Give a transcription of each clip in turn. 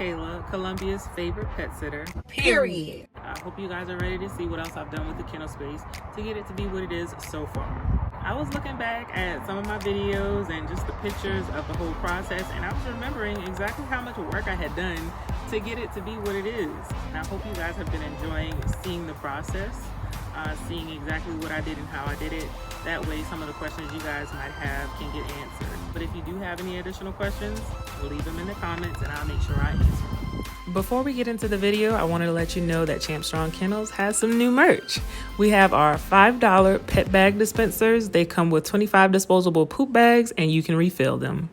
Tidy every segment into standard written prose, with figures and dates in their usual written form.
Kayla, Columbia's favorite pet sitter. Period. I hope you guys are ready to see what else I've done with the kennel space to get it to be what it is so far. I was looking back at some of my videos and just the pictures of the whole process, and I was remembering exactly how much work I had done to get it to be what it is. And I hope you guys have been enjoying seeing the process, seeing exactly what I did and how I did it. That way some of the questions you guys might have can get answered. But if you do have any additional questions, leave them in the comments and I'll make sure I answer them. Before we get into the video, I wanted to let you know that Champ Strong Kennels has some new merch. We have our $5 pet bag dispensers. They come with 25 disposable poop bags and you can refill them.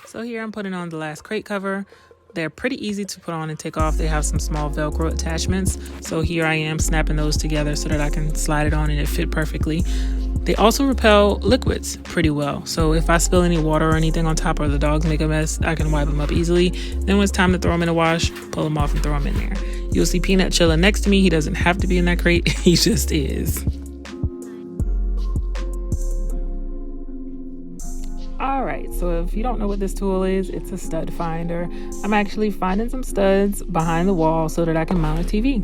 So here I'm putting on the last crate cover. They're pretty easy to put on and take off. They have some small Velcro attachments. So here I am snapping those together so that I can slide it on and it fit perfectly. They also repel liquids pretty well. So if I spill any water or anything on top or the dogs make a mess, I can wipe them up easily. Then when it's time to throw them in the wash, pull them off and throw them in there. You'll see Peanut chilling next to me. He doesn't have to be in that crate. He just is. Alright, so if you don't know what this tool is, it's a stud finder. I'm actually finding some studs behind the wall so that I can mount a TV.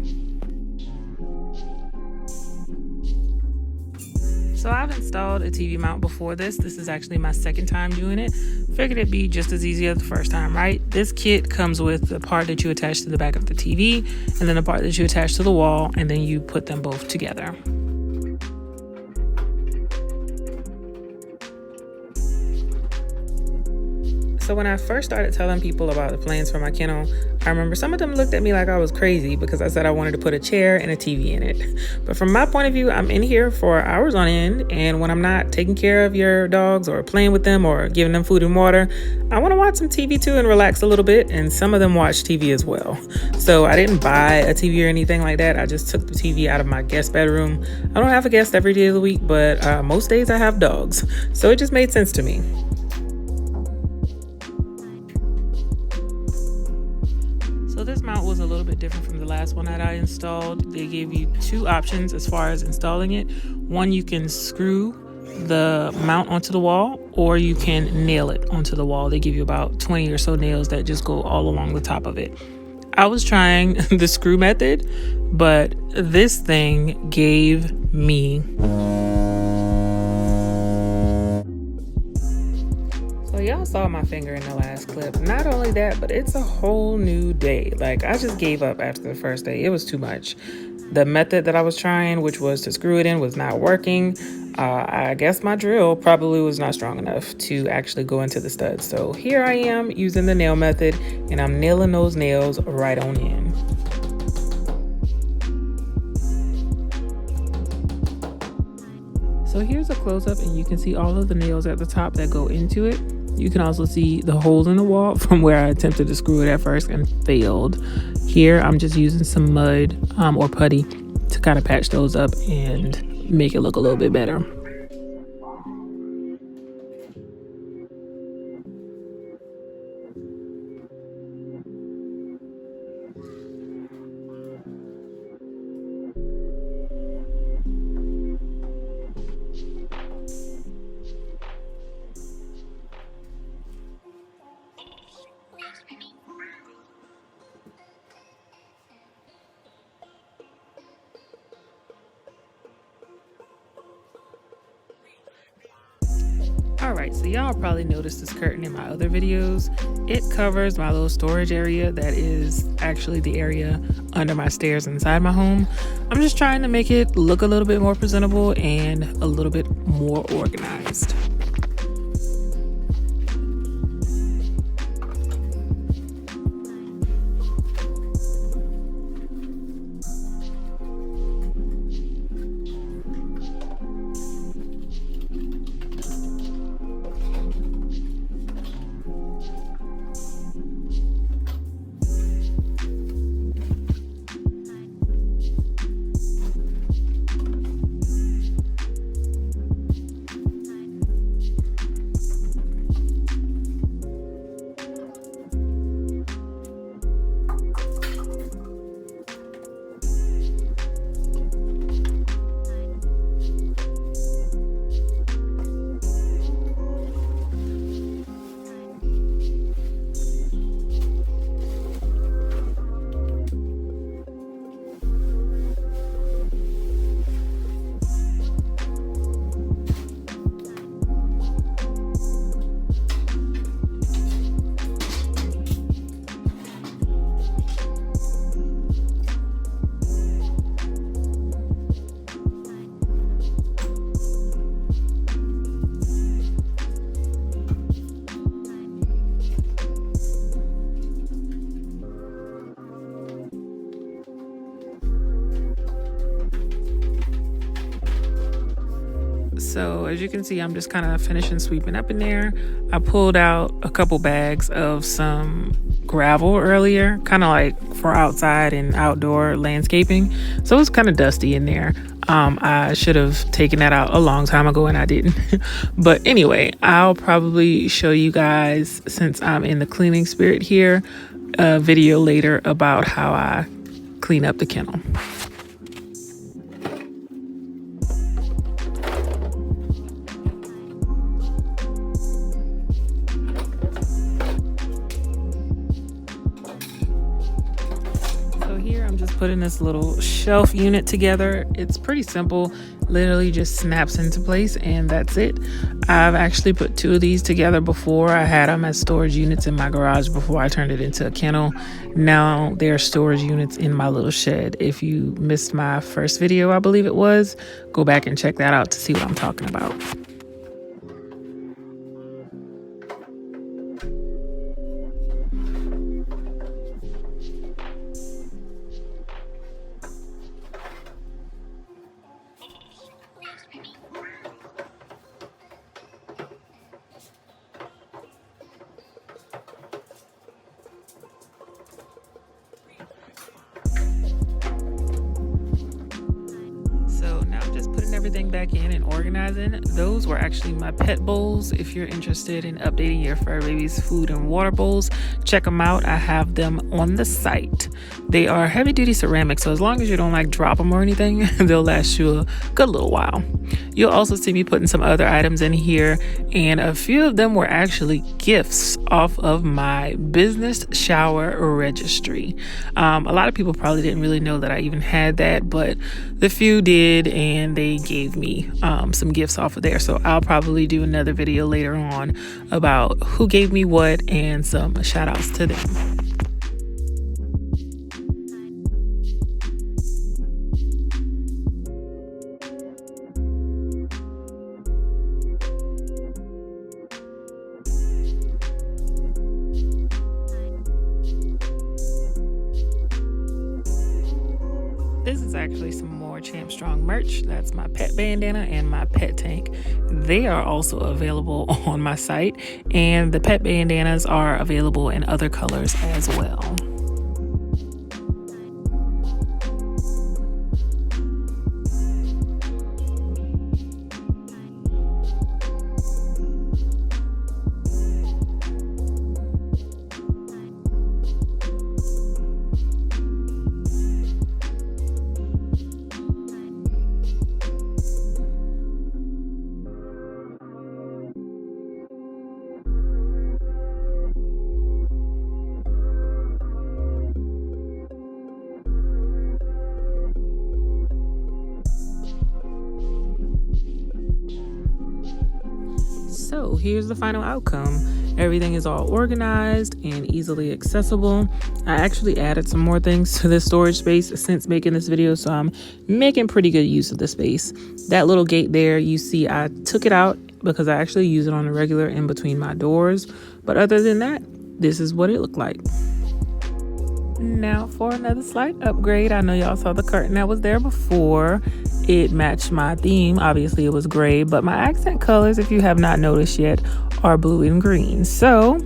So I've installed a TV mount before this. This is actually my second time doing it. Figured it'd be just as easy as the first time, right? This kit comes with the part that you attach to the back of the TV and then the part that you attach to the wall, and then you put them both together. So when I first started telling people about the plans for my kennel, I remember some of them looked at me like I was crazy because I said I wanted to put a chair and a TV in it. But from my point of view, I'm in here for hours on end, and when I'm not taking care of your dogs or playing with them or giving them food and water, I want to watch some TV too and relax a little bit, and some of them watch TV as well. So I didn't buy a TV or anything like that. I just took the TV out of my guest bedroom. I don't have a guest every day of the week, but most days I have dogs. So it just made sense to me. So this mount was a little bit different from the last one that I installed. They gave you two options as far as installing it. One, you can screw the mount onto the wall, or you can nail it onto the wall. They give you about 20 or so nails that just go all along the top of it. I was trying the screw method, but this thing gave me... So y'all saw my finger in the last clip. Not only that, but it's a whole new day. Like, I just gave up after the first day. It was too much. The method that I was trying, which was to screw it in, was not working. I guess my drill probably was not strong enough to actually go into the studs. So here I am using the nail method, and I'm nailing those nails right on in. So here's a close-up, and you can see all of the nails at the top that go into it. You can also see the holes in the wall from where I attempted to screw it at first and failed. Here, I'm just using some mud or putty to kind of patch those up and make it look a little bit better. Alright, so y'all probably noticed this curtain in my other videos. It covers my little storage area that is actually the area under my stairs inside my home. I'm just trying to make it look a little bit more presentable and a little bit more organized. So as you can see, I'm just kind of finishing sweeping up in there. I pulled out a couple bags of some gravel earlier, kind of like for outside and outdoor landscaping. So it's kind of dusty in there. I should have taken that out a long time ago and I didn't. But anyway, I'll probably show you guys, since I'm in the cleaning spirit here, a video later about how I clean up the kennel. Here I'm just putting this little shelf unit together. It's pretty simple, literally just snaps into place and that's it. I've actually put 2 of these together before. I had them as storage units in my garage before I turned it into a kennel. Now they're storage units in my little shed. If you missed my first video, I believe it was, go back and check that out to see what I'm talking about. Everything back in and organizing. Those were actually my pet bowls. If you're interested in updating your fur baby's food and water bowls, check them out. I have them on the site. They are heavy duty ceramic, so as long as you don't like drop them or anything, they'll last you a good little while. You'll also see me putting some other items in here, and a few of them were actually gifts off of my business shower registry. A lot of people probably didn't really know that I even had that, but the few did, and they gave me some gifts off of there. So I'll probably do another video later on about who gave me what and some shout outs to them. This is actually some more Champ Strong merch. That's my pet bandana and my pet tank. They are also available on my site, and the pet bandanas are available in other colors as well. So here's the final outcome. Everything is all organized and easily accessible. I actually added some more things to this storage space since making this video, so I'm making pretty good use of the space. That little gate there, you see I took it out because I actually use it on a regular in between my doors. But other than that, this is what it looked like. Now for another slight upgrade. I know y'all saw the curtain that was there before. It matched my theme. Obviously it was gray, but my accent colors, if you have not noticed yet, are blue and green. So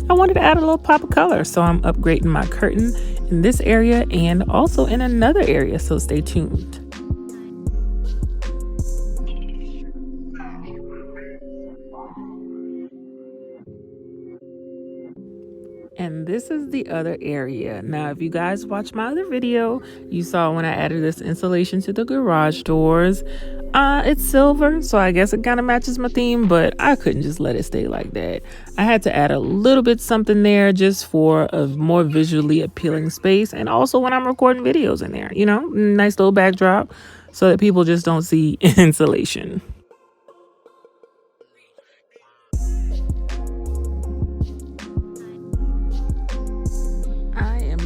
I wanted to add a little pop of color. So I'm upgrading my curtain in this area and also in another area. So stay tuned. And this is the other area. Now, if you guys watched my other video, you saw when I added this insulation to the garage doors. It's silver, so I guess it kind of matches my theme, but I couldn't just let it stay like that. I had to add a little bit something there just for a more visually appealing space. And also when I'm recording videos in there, you know, nice little backdrop so that people just don't see insulation.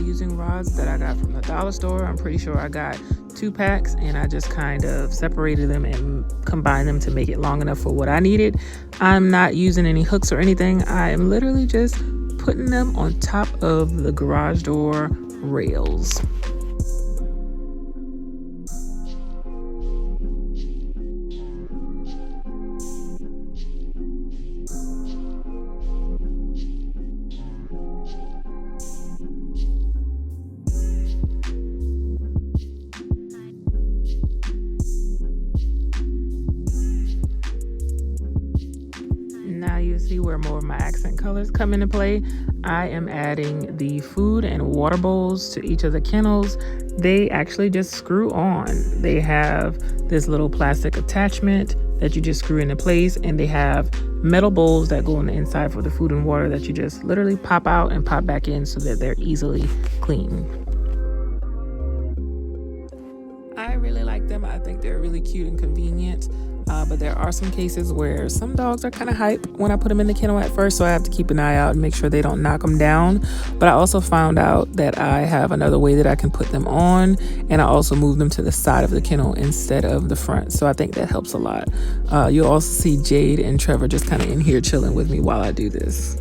Using rods that I got from the dollar store. I'm pretty sure I got 2 packs and I just kind of separated them and combined them to make it long enough for what I needed. I'm not using any hooks or anything. I am literally just putting them on top of the garage door rails. Now you see where more of my accent colors come into play. I am adding the food and water bowls to each of the kennels. They actually just screw on. They have this little plastic attachment that you just screw into place, and they have metal bowls that go on the inside for the food and water that you just literally pop out and pop back in so that they're easily clean. I really like them. I think they're really cute and convenient. But there are some cases where some dogs are kind of hype when I put them in the kennel at first, so I have to keep an eye out and make sure they don't knock them down. But I also found out that I have another way that I can put them on, and I also move them to the side of the kennel instead of the front, so I think that helps a lot. You'll also see Jade and Trevor just kind of in here chilling with me while I do this.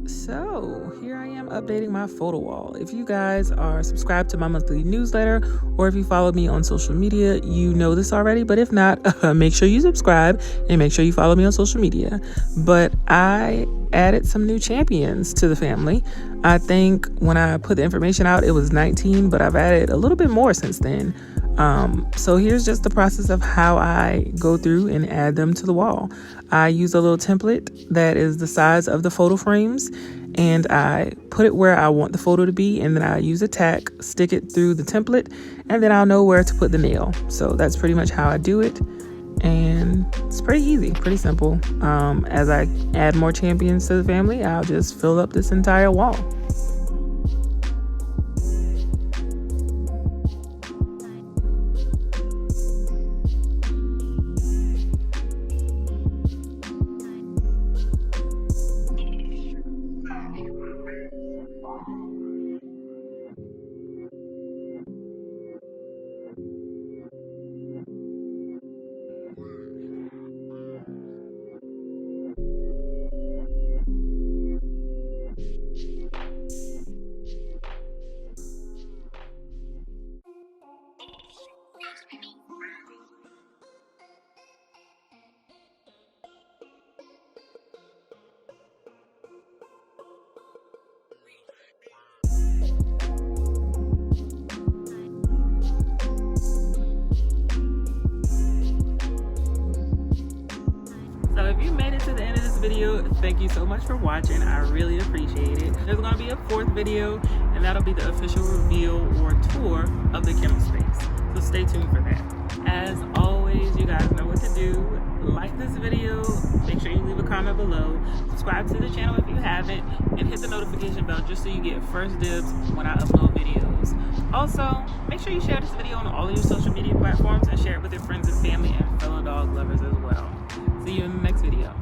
So here I am updating my photo wall. If you guys are subscribed to my monthly newsletter, or if you follow me on social media, you know this already, but if not, make sure you subscribe and make sure you follow me on social media. But I added some new champions to the family. I think when I put the information out, it was 19, but I've added a little bit more since then. So here's just the process of how I go through and add them to the wall. I use a little template that is the size of the photo frames, and I put it where I want the photo to be, and then I use a tack, stick it through the template, and then I'll know where to put the nail. So that's pretty much how I do it, and it's pretty easy, pretty simple. As I add more champions to the family, I'll just fill up this entire wall. So if you made it to the end of this video, thank you so much for watching. I really appreciate it. There's going to be a fourth video, and that'll be the official reveal or tour of the kennel space. So stay tuned for that. As always, you guys know what to do. Like this video, make sure you leave a comment below, subscribe to the channel if you haven't, and hit the notification bell just so you get first dibs when I upload videos. Also, make sure you share this video on all of your social media platforms and share it with your friends and family and fellow dog lovers as well. See you in the next video.